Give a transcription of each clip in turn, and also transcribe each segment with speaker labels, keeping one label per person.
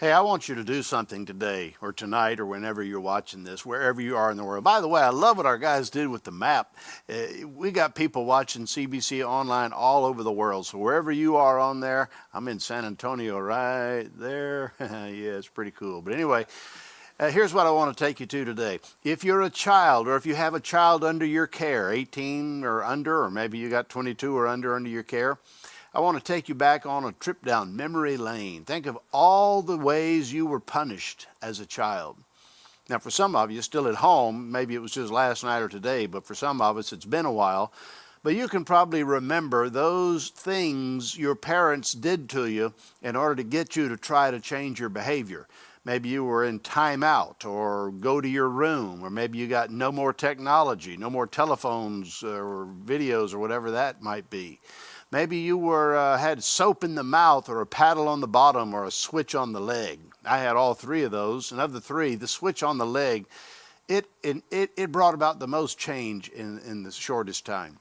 Speaker 1: Hey, I want you to do something today or tonight or whenever you're watching this, wherever you are in the world. By the way, I love what our guys did with the map. We got people watching CBC online all over the world. So wherever you are on there, I'm in San Antonio right there. Yeah, it's pretty cool. But anyway, here's what I want to take you to today. If you're a child or if you have a child under your care, 18 or under, or maybe you got 22 or under your care, I want to take you back on a trip down memory lane. Think of all the ways you were punished as a child. Now, for some of you, still at home, maybe it was just last night or today, but for some of us, it's been a while. But you can probably remember those things your parents did to you in order to get you to try to change your behavior. Maybe you were in timeout or go to your room, or maybe you got no more technology, no more telephones or videos or whatever that might be. Maybe you had soap in the mouth or a paddle on the bottom or a switch on the leg. I had all three of those, and of the three, the switch on the leg, it brought about the most change in the shortest time.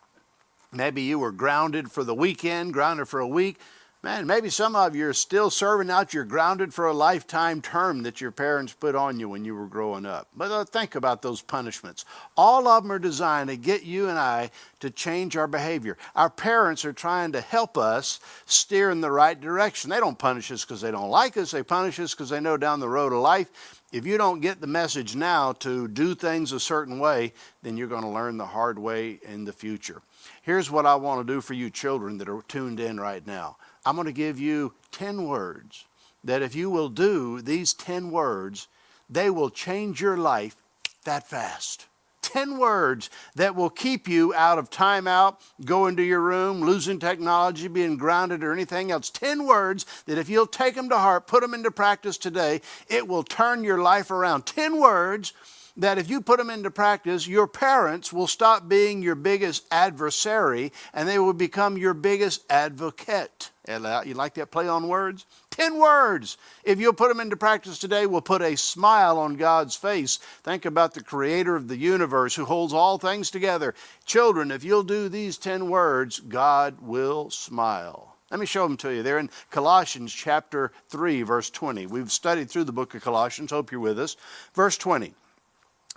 Speaker 1: Maybe you were grounded for the weekend, grounded for a week. Man, maybe some of you are still serving out your grounded for a lifetime term that your parents put on you when you were growing up. But think about those punishments. All of them are designed to get you and I to change our behavior. Our parents are trying to help us steer in the right direction. They don't punish us because they don't like us. They punish us because they know down the road of life, if you don't get the message now to do things a certain way, then you're going to learn the hard way in the future. Here's what I want to do for you children that are tuned in right now. I'm going to give you 10 words that if you will do these 10 words, they will change your life that fast. 10 words that will keep you out of timeout, going to your room, losing technology, being grounded or anything else. 10 words that if you'll take them to heart, put them into practice today, it will turn your life around. 10 words that if you put them into practice, your parents will stop being your biggest adversary and they will become your biggest advocate. You like that play on words? 10 words. If you'll put them into practice today, will put a smile on God's face. Think about the creator of the universe who holds all things together. Children, if you'll do these 10 words, God will smile. Let me show them to you. They're in Colossians chapter 3, verse 20. We've studied through the book of Colossians. Hope you're with us. Verse 20.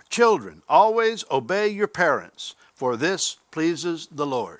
Speaker 1: Children, always obey your parents, for this pleases the Lord.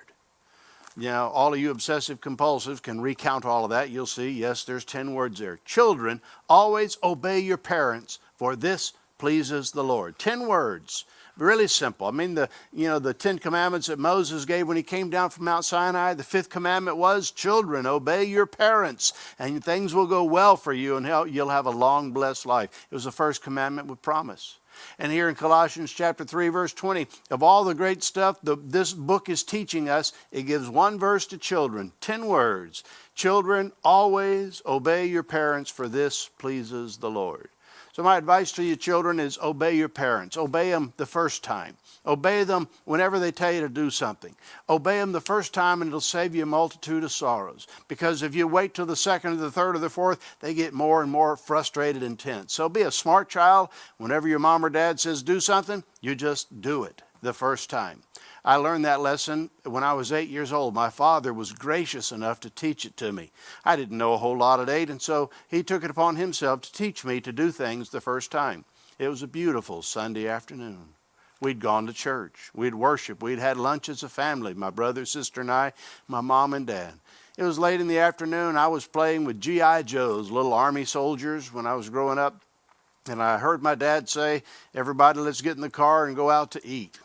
Speaker 1: You know, all of you obsessive compulsives can recount all of that. You'll see, yes, there's 10 words there. Children, always obey your parents, for this pleases the Lord. 10 words. Really simple. I mean, the 10 commandments that Moses gave when he came down from Mount Sinai, the 5th commandment was, children, obey your parents, and things will go well for you, and you'll have a long, blessed life. It was the first commandment with promise. And here in Colossians chapter 3, verse 20, of all the great stuff this book is teaching us, it gives one verse to children, 10 words. Children, always obey your parents, for this pleases the Lord. So my advice to you children is obey your parents. Obey them the first time. Obey them whenever they tell you to do something. Obey them the first time and it'll save you a multitude of sorrows. Because if you wait till the second or the third or the fourth, they get more and more frustrated and tense. So be a smart child. Whenever your mom or dad says do something, you just do it the first time. I learned that lesson when I was 8 years old. My father was gracious enough to teach it to me. I didn't know a whole lot at 8, and so he took it upon himself to teach me to do things the first time. It was a beautiful Sunday afternoon. We'd gone to church. We'd worshiped. We'd had lunch as a family, my brother, sister, and I, my mom and dad. It was late in the afternoon. I was playing with G.I. Joes, little army soldiers, when I was growing up. And I heard my dad say, everybody, let's get in the car and go out to eat.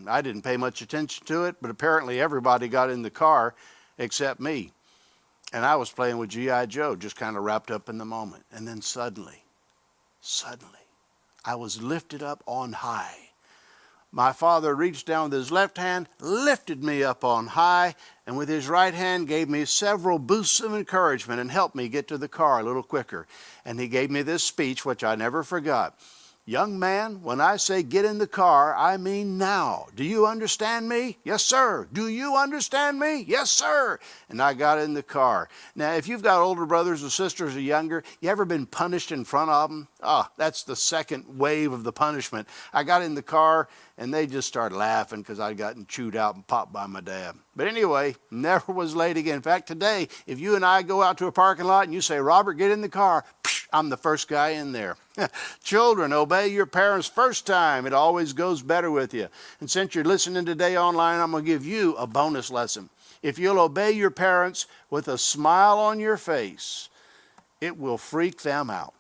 Speaker 1: I didn't pay much attention to it, but apparently everybody got in the car except me. And I was playing with G.I. Joe, just kind of wrapped up in the moment. And then suddenly, I was lifted up on high. My father reached down with his left hand, lifted me up on high, and with his right hand gave me several boosts of encouragement and helped me get to the car a little quicker. And he gave me this speech, which I never forgot. Young man, when I say get in the car, I mean now. Do you understand me? Yes, sir. Do you understand me? Yes, sir. And I got in the car. Now, if you've got older brothers or sisters or younger, you ever been punished in front of them? That's the second wave of the punishment. I got in the car and they just started laughing because I'd gotten chewed out and popped by my dad. But anyway, never was late again. In fact, today, if you and I go out to a parking lot and you say, Robert, get in the car, I'm the first guy in there. Children, obey your parents first time. It always goes better with you. And since you're listening today online, I'm going to give you a bonus lesson. If you'll obey your parents with a smile on your face, it will freak them out.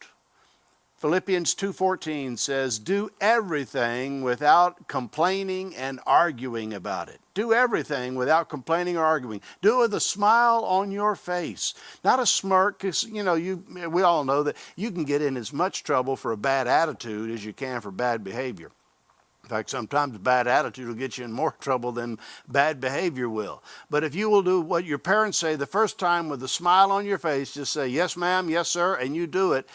Speaker 1: Philippians 2:14 says, do everything without complaining and arguing about it. Do everything without complaining or arguing. Do it with a smile on your face, not a smirk, because, we all know that you can get in as much trouble for a bad attitude as you can for bad behavior. In fact, sometimes bad attitude will get you in more trouble than bad behavior will. But if you will do what your parents say the first time with a smile on your face, just say, yes, ma'am, yes, sir, and you do it.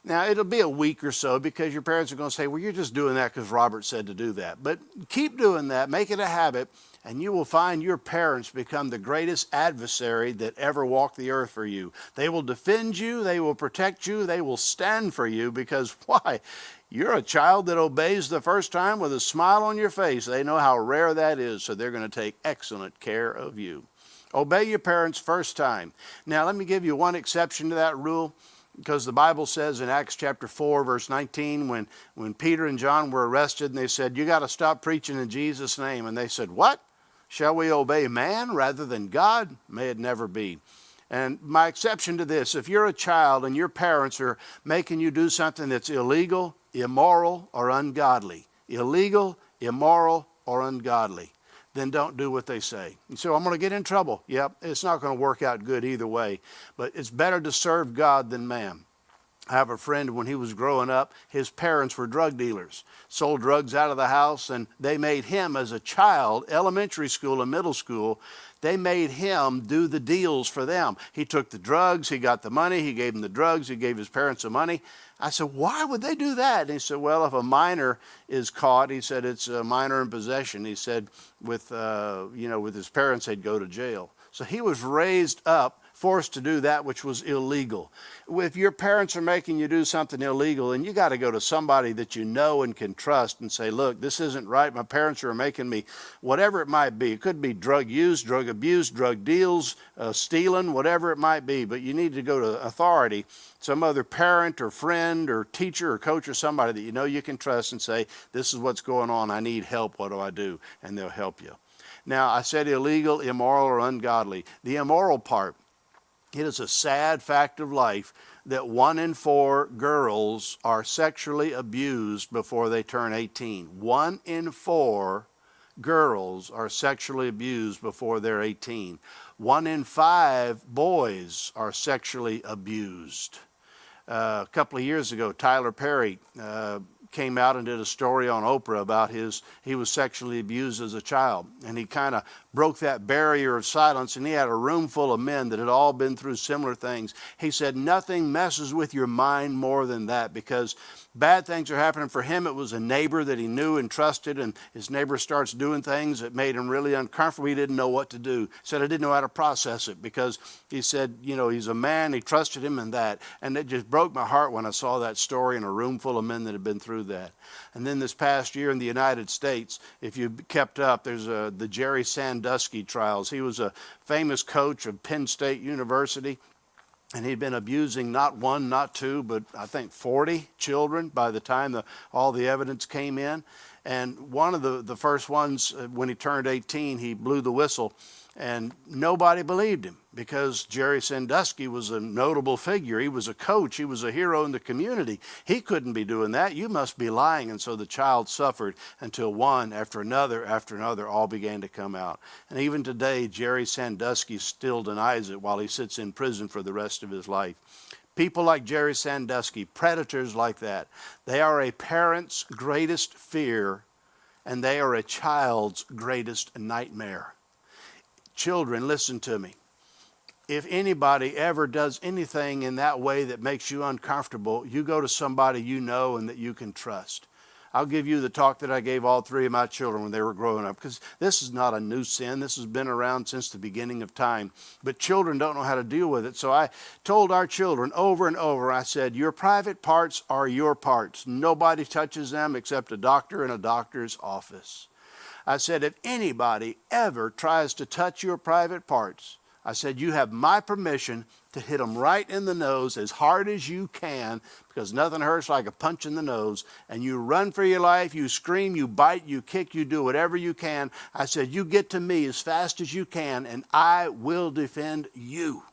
Speaker 1: Now, it'll be a week or so because your parents are going to say, well, you're just doing that because Robert said to do that. But keep doing that, make it a habit, and you will find your parents become the greatest adversary that ever walked the earth for you. They will defend you, they will protect you, they will stand for you because, why? You're a child that obeys the first time with a smile on your face. They know how rare that is, so they're going to take excellent care of you. Obey your parents first time. Now, let me give you one exception to that rule. Because the Bible says in Acts chapter 4, verse 19, when Peter and John were arrested and they said, you got to stop preaching in Jesus' name. And they said, what? Shall we obey man rather than God? May it never be. And my exception to this, if you're a child and your parents are making you do something that's illegal, immoral, or ungodly, illegal, immoral, or ungodly, then don't do what they say. And so I'm going to get in trouble. Yep, it's not going to work out good either way. But it's better to serve God than man. I have a friend, when he was growing up, his parents were drug dealers, sold drugs out of the house, and they made him as a child, elementary school and middle school, they made him do the deals for them. He took the drugs, he got the money, he gave them the drugs, he gave his parents the money. I said, why would they do that? And he said, well, if a minor is caught, he said, it's a minor in possession. He said, with his parents, they'd go to jail. So he was raised up, forced to do that which was illegal. If your parents are making you do something illegal, then you got to go to somebody that you know and can trust and say, look, this isn't right. My parents are making me, whatever it might be. It could be drug use, drug abuse, drug deals, stealing, whatever it might be. But you need to go to authority, some other parent or friend or teacher or coach or somebody that you know you can trust and say, this is what's going on. I need help. What do I do? And they'll help you. Now, I said illegal, immoral, or ungodly. The immoral part, it is a sad fact of life that 1 in 4 girls are sexually abused before they turn 18. 1 in 4 girls are sexually abused before they're 18. 1 in 5 boys are sexually abused. A couple of years ago, Tyler Perry came out and did a story on Oprah about he was sexually abused as a child. And he kind of broke that barrier of silence, and he had a room full of men that had all been through similar things. He said, nothing messes with your mind more than that, because bad things are happening. For him, it was a neighbor that he knew and trusted, and his neighbor starts doing things that made him really uncomfortable. He didn't know what to do. He said, I didn't know how to process it, because he said, he's a man, he trusted him in that. And it just broke my heart when I saw that story in a room full of men that had been through that. And then this past year in the United States, if you kept up, there's the Jerry Sandusky trials. He was a famous coach of Penn State University. And he'd been abusing not 1, not 2, but I think 40 children by the time all the evidence came in. And one of the first ones, when he turned 18, he blew the whistle. And nobody believed him, because Jerry Sandusky was a notable figure. He was a coach. He was a hero in the community. He couldn't be doing that. You must be lying. And so the child suffered until one after another all began to come out. And even today, Jerry Sandusky still denies it while he sits in prison for the rest of his life. People like Jerry Sandusky, predators like that, they are a parent's greatest fear, and they are a child's greatest nightmare. Children, listen to me. If anybody ever does anything in that way that makes you uncomfortable, you go to somebody you know and that you can trust. I'll give you the talk that I gave all 3 of my children when they were growing up, because this is not a new sin. This has been around since the beginning of time. But children don't know how to deal with it. So I told our children over and over, I said, your private parts are your parts. Nobody touches them except a doctor in a doctor's office. I said, if anybody ever tries to touch your private parts, I said, you have my permission to hit them right in the nose as hard as you can, because nothing hurts like a punch in the nose. And you run for your life, you scream, you bite, you kick, you do whatever you can. I said, you get to me as fast as you can, and I will defend you.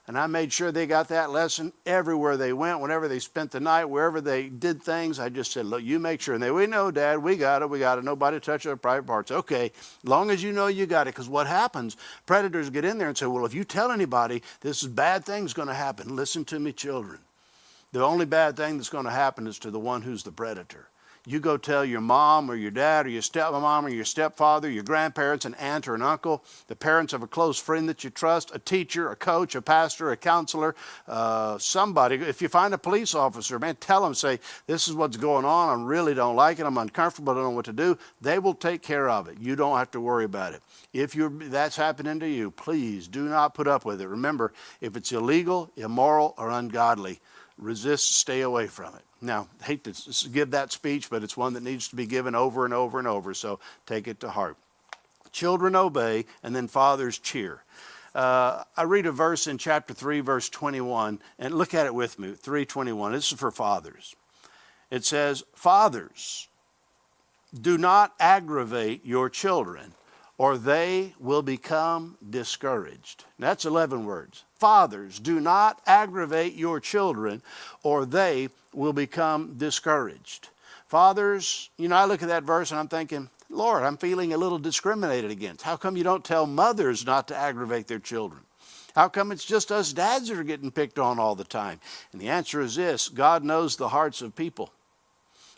Speaker 1: And I made sure they got that lesson everywhere they went, whenever they spent the night, wherever they did things. I just said, look, you make sure. And they, we know, Dad, we got it. Nobody touch our private parts. Okay, long as you know you got it. Because what happens, predators get in there and say, well, if you tell anybody, this is bad thing's going to happen. Listen to me, children. The only bad thing that's going to happen is to the one who's the predator. You go tell your mom or your dad or your stepmom or your stepfather, your grandparents, an aunt or an uncle, the parents of a close friend that you trust, a teacher, a coach, a pastor, a counselor, somebody. If you find a police officer, man, tell them, say, this is what's going on. I really don't like it. I'm uncomfortable. I don't know what to do. They will take care of it. You don't have to worry about it. If that's happening to you, please do not put up with it. Remember, if it's illegal, immoral, or ungodly, resist, stay away from it. Now, I hate to give that speech, but it's one that needs to be given over and over and over, so take it to heart. Children obey, and then fathers cheer. I read a verse in chapter 3, verse 21, and look at it with me, 3:21. This is for fathers. It says, fathers, do not aggravate your children, or they will become discouraged. That's 11 words. Fathers, do not aggravate your children, or they will become discouraged. Fathers, I look at that verse and I'm thinking, Lord, I'm feeling a little discriminated against. How come you don't tell mothers not to aggravate their children? How come it's just us dads that are getting picked on all the time? And the answer is this: God knows the hearts of people.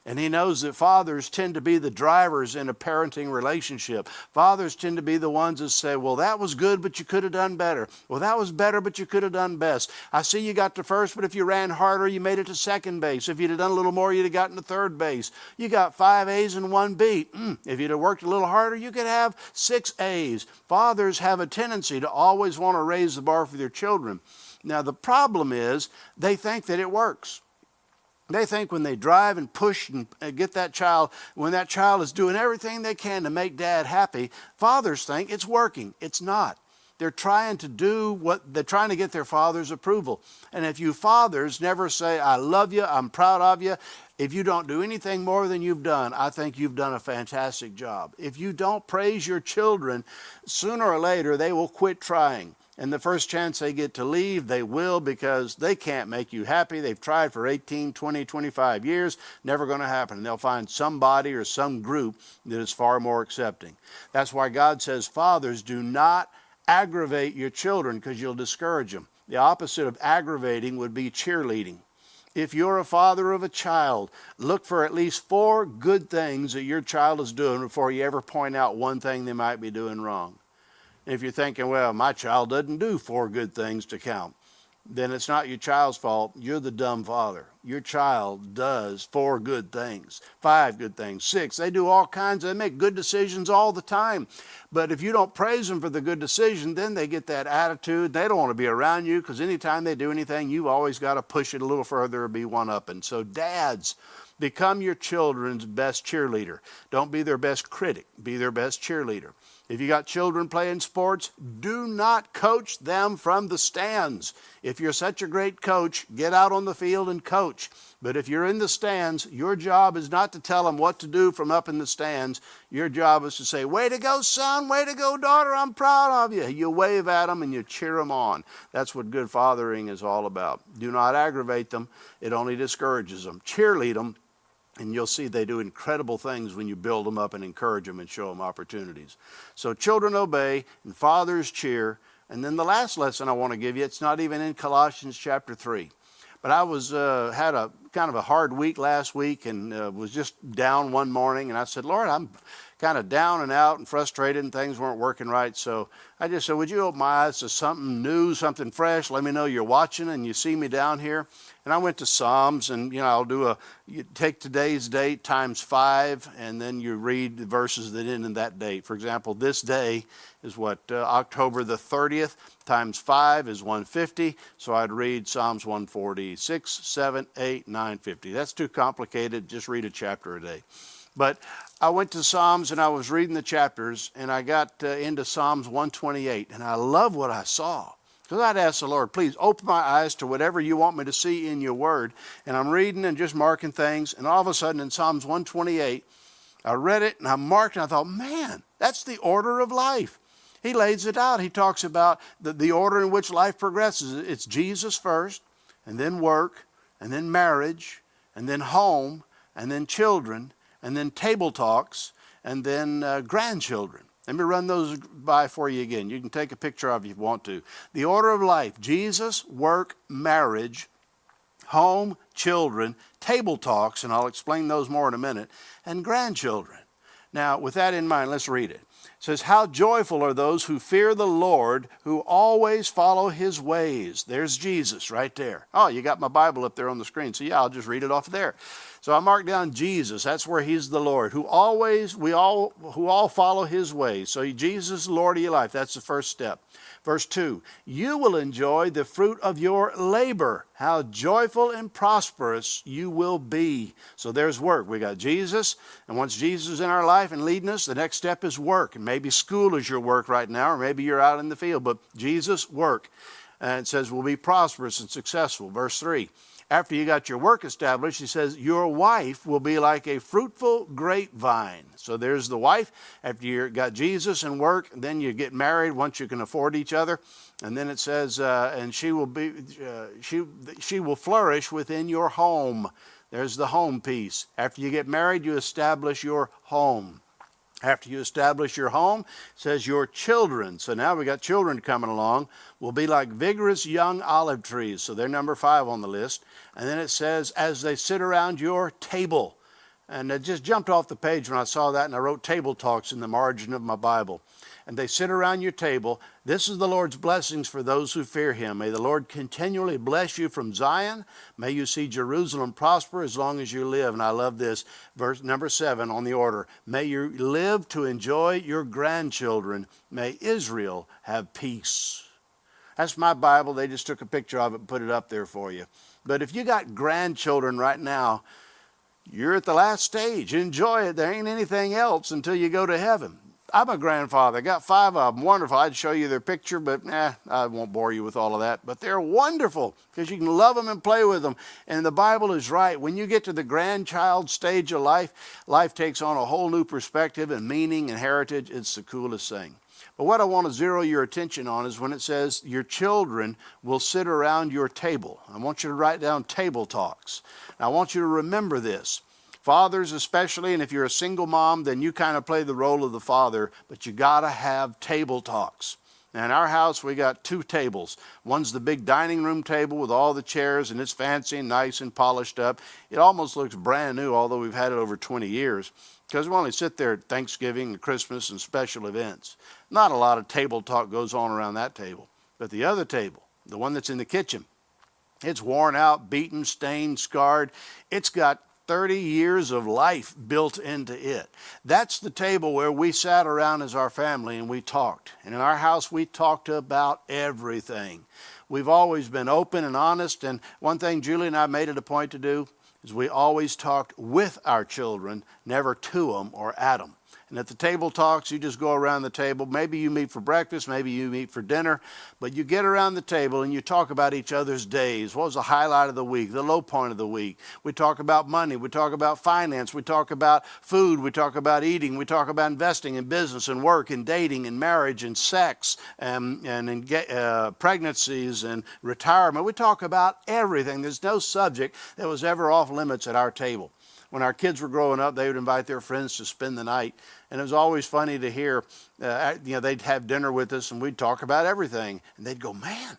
Speaker 1: And he knows that fathers tend to be the drivers in a parenting relationship. Fathers tend to be the ones that say, well, that was good, but you could have done better. Well, that was better, but you could have done best. I see you got to first, but if you ran harder, you made it to second base. If you'd have done a little more, you'd have gotten to third base. You got 5 A's and 1 B. If you'd have worked a little harder, you could have 6 A's. Fathers have a tendency to always want to raise the bar for their children. Now, the problem is they think that it works. They think when they drive and push and get that child, when that child is doing everything they can to make dad happy, fathers think it's working. It's not. They're trying to get their father's approval. And if you fathers never say, I love you, I'm proud of you, if you don't do anything more than you've done, I think you've done a fantastic job. If you don't praise your children, sooner or later they will quit trying. And the first chance they get to leave, they will, because they can't make you happy. They've tried for 18, 20, 25 years. Never going to happen. And they'll find somebody or some group that is far more accepting. That's why God says, fathers, do not aggravate your children, because you'll discourage them. The opposite of aggravating would be cheerleading. If you're a father of a child, look for at least 4 good things that your child is doing before you ever point out one thing they might be doing wrong. If you're thinking, well, my child doesn't do 4 good things to count, then it's not your child's fault. You're the dumb father. Your child does 4 good things, 5 good things, 6. They do all kinds. They make good decisions all the time. But if you don't praise them for the good decision, then they get that attitude. They don't want to be around you, because anytime they do anything, you've always got to push it a little further or be one-upping. So dads, become your children's best cheerleader. Don't be their best critic. Be their best cheerleader. If you got children playing sports, do not coach them from the stands. If you're such a great coach, get out on the field and coach. But if you're in the stands, your job is not to tell them what to do from up in the stands. Your job is to say, way to go, son, way to go, daughter, I'm proud of you. You wave at them and you cheer them on. That's what good fathering is all about. Do not aggravate them. It only discourages them. Cheerlead them. And you'll see they do incredible things when you build them up and encourage them and show them opportunities. So children obey and fathers cheer. And then the last lesson I want to give you, it's not even in Colossians chapter 3. But I had a kind of a hard week last week and was just down one morning. And I said, Lord, I'm kind of down and out and frustrated and things weren't working right. So I just said, would you open my eyes to something new, something fresh? Let me know you're watching and you see me down here. And I went to Psalms, and you take today's date times 5, and then you read the verses that end in that date. For example, this day is October the 30th, times 5 is 150. So I'd read Psalms 146, 7, 8, 9, 50. That's too complicated. Just read a chapter a day. But I went to Psalms and I was reading the chapters, and I got into Psalms 128, and I love what I saw. Because I'd ask the Lord, please open my eyes to whatever you want me to see in your word. And I'm reading and just marking things, and all of a sudden in Psalms 128, I read it and I marked, and I thought, man, that's the order of life. He lays it out. He talks about the order in which life progresses. It's Jesus first, and then work, and then marriage, and then home, and then children, and then table talks, and then grandchildren. Let me run those by for you again. You can take a picture of it if you want to. The order of life: Jesus, work, marriage, home, children, table talks, and I'll explain those more in a minute, and grandchildren. Now, with that in mind, let's read it. It says, how joyful are those who fear the Lord, who always follow his ways. There's Jesus right there. Oh, you got my Bible up there on the screen. So yeah, I'll just read it off there. So I marked down Jesus. That's where he's the Lord, who all follow his ways. So Jesus is the Lord of your life. That's the first step. Verse 2, you will enjoy the fruit of your labor. How joyful and prosperous you will be. So there's work. We got Jesus, and once Jesus is in our life and leading us, the next step is work. And maybe school is your work right now, or maybe you're out in the field, but Jesus, work. And it says we'll be prosperous and successful. Verse 3, after you got your work established, he says, your wife will be like a fruitful grapevine. So there's the wife. After you got Jesus and work, then you get married once you can afford each other. And then it says, and she will flourish within your home. There's the home piece. After you get married, you establish your home. After you establish your home, it says your children. So now we got children coming along, will be like vigorous young olive trees. So they're number 5 on the list. And then it says, as they sit around your table. And it just jumped off the page when I saw that, and I wrote table talks in the margin of my Bible. And they sit around your table. This is the Lord's blessings for those who fear him. May the Lord continually bless you from Zion. May you see Jerusalem prosper as long as you live. And I love this, verse number 7 on the order. May you live to enjoy your grandchildren. May Israel have peace. That's my Bible. They just took a picture of it and put it up there for you. But if you got grandchildren right now, you're at the last stage. Enjoy it. There ain't anything else until you go to heaven. I'm a grandfather. I got 5 of them. Wonderful. I'd show you their picture, but I won't bore you with all of that. But they're wonderful because you can love them and play with them. And the Bible is right. When you get to the grandchild stage of life, life takes on a whole new perspective and meaning and heritage. It's the coolest thing. But what I want to zero your attention on is when it says your children will sit around your table. I want you to write down table talks. Now, I want you to remember this. Fathers especially, and if you're a single mom, then you kind of play the role of the father, but you got to have table talks. Now, in our house, we got 2 tables. One's the big dining room table with all the chairs, and it's fancy and nice and polished up. It almost looks brand new, although we've had it over 20 years, because we only sit there at Thanksgiving and Christmas and special events. Not a lot of table talk goes on around that table. But the other table, the one that's in the kitchen, it's worn out, beaten, stained, scarred. It's got 30 years of life built into it. That's the table where we sat around as our family and we talked. And in our house, we talked about everything. We've always been open and honest. And one thing Julie and I made it a point to do is we always talked with our children, never to them or at them. And at the table talks, you just go around the table. Maybe you meet for breakfast, maybe you meet for dinner, but you get around the table and you talk about each other's days. What was the highlight of the week, the low point of the week? We talk about money, we talk about finance, we talk about food, we talk about eating, we talk about investing in business and work and dating and marriage and sex and pregnancies and retirement. We talk about everything. There's no subject that was ever off limits at our table. When our kids were growing up, they would invite their friends to spend the night. And it was always funny to hear, they'd have dinner with us and we'd talk about everything. And they'd go, man,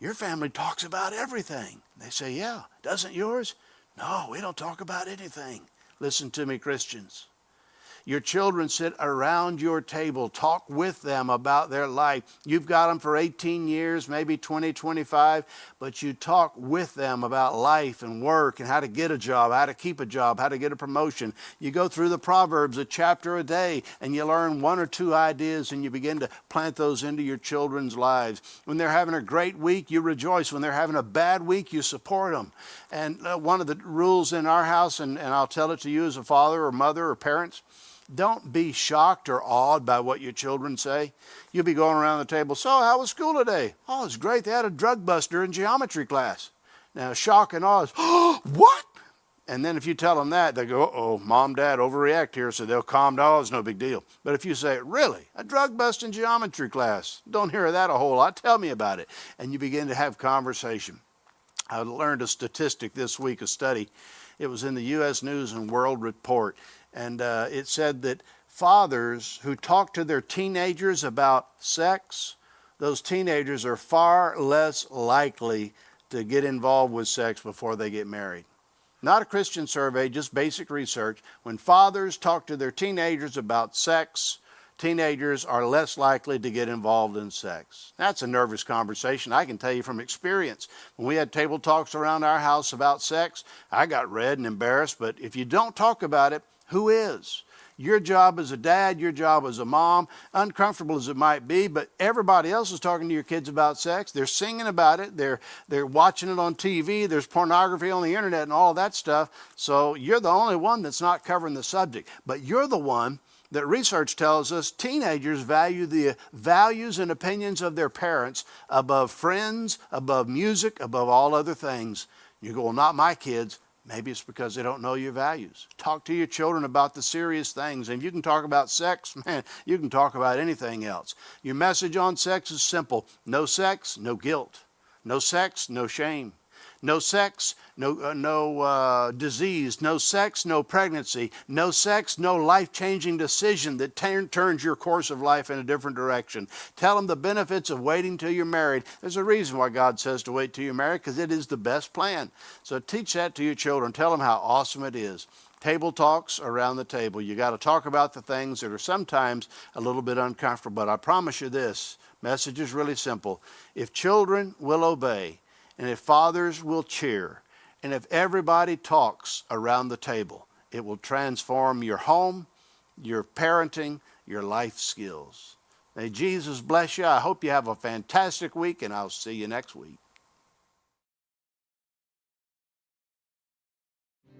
Speaker 1: your family talks about everything. And they say, yeah, doesn't yours? No, we don't talk about anything. Listen to me, Christians. Your children sit around your table. Talk with them about their life. You've got them for 18 years, maybe 20, 25, but you talk with them about life and work and how to get a job, how to keep a job, how to get a promotion. You go through the Proverbs a chapter a day and you learn one or two ideas and you begin to plant those into your children's lives. When they're having a great week, you rejoice. When they're having a bad week, you support them. And one of the rules in our house, and I'll tell it to you as a father or mother or parents, don't be shocked or awed by what your children say. You'll be going around the table, so how was school today? Oh, it's great. They had a drug buster in geometry class. Now, shock and awe is, oh, what? And then if you tell them that, they go, uh-oh, mom, dad overreact here, so they'll calm down. Oh, it's no big deal. But if you say, really, a drug bust in geometry class? Don't hear that a whole lot. Tell me about it. And you begin to have conversation. I learned a statistic this week, a study. It was in the U.S. News and World Report. And it said that fathers who talk to their teenagers about sex, those teenagers are far less likely to get involved with sex before they get married. Not a Christian survey, just basic research. When fathers talk to their teenagers about sex, teenagers are less likely to get involved in sex. That's a nervous conversation. I can tell you from experience. When we had table talks around our house about sex, I got red and embarrassed. But if you don't talk about it, who is? Your job as a dad, your job as a mom, uncomfortable as it might be, but everybody else is talking to your kids about sex. They're singing about it. They're watching it on TV. There's pornography on the internet and all that stuff. So you're the only one that's not covering the subject. But you're the one that research tells us teenagers value the values and opinions of their parents above friends, above music, above all other things. You go, well, not my kids. Maybe it's because they don't know your values. Talk to your children about the serious things. And if you can talk about sex, man, you can talk about anything else. Your message on sex is simple. No sex, no guilt. No sex, no shame. No sex, no disease. No sex, no pregnancy. No sex, no life-changing decision that turns your course of life in a different direction. Tell them the benefits of waiting till you're married. There's a reason why God says to wait till you're married, because it is the best plan. So teach that to your children. Tell them how awesome it is. Table talks around the table. You got to talk about the things that are sometimes a little bit uncomfortable. But I promise you this, message is really simple. If children will obey, and if fathers will cheer, and if everybody talks around the table, it will transform your home, your parenting, your life skills. May Jesus bless you. I hope you have a fantastic week, and I'll see you next week.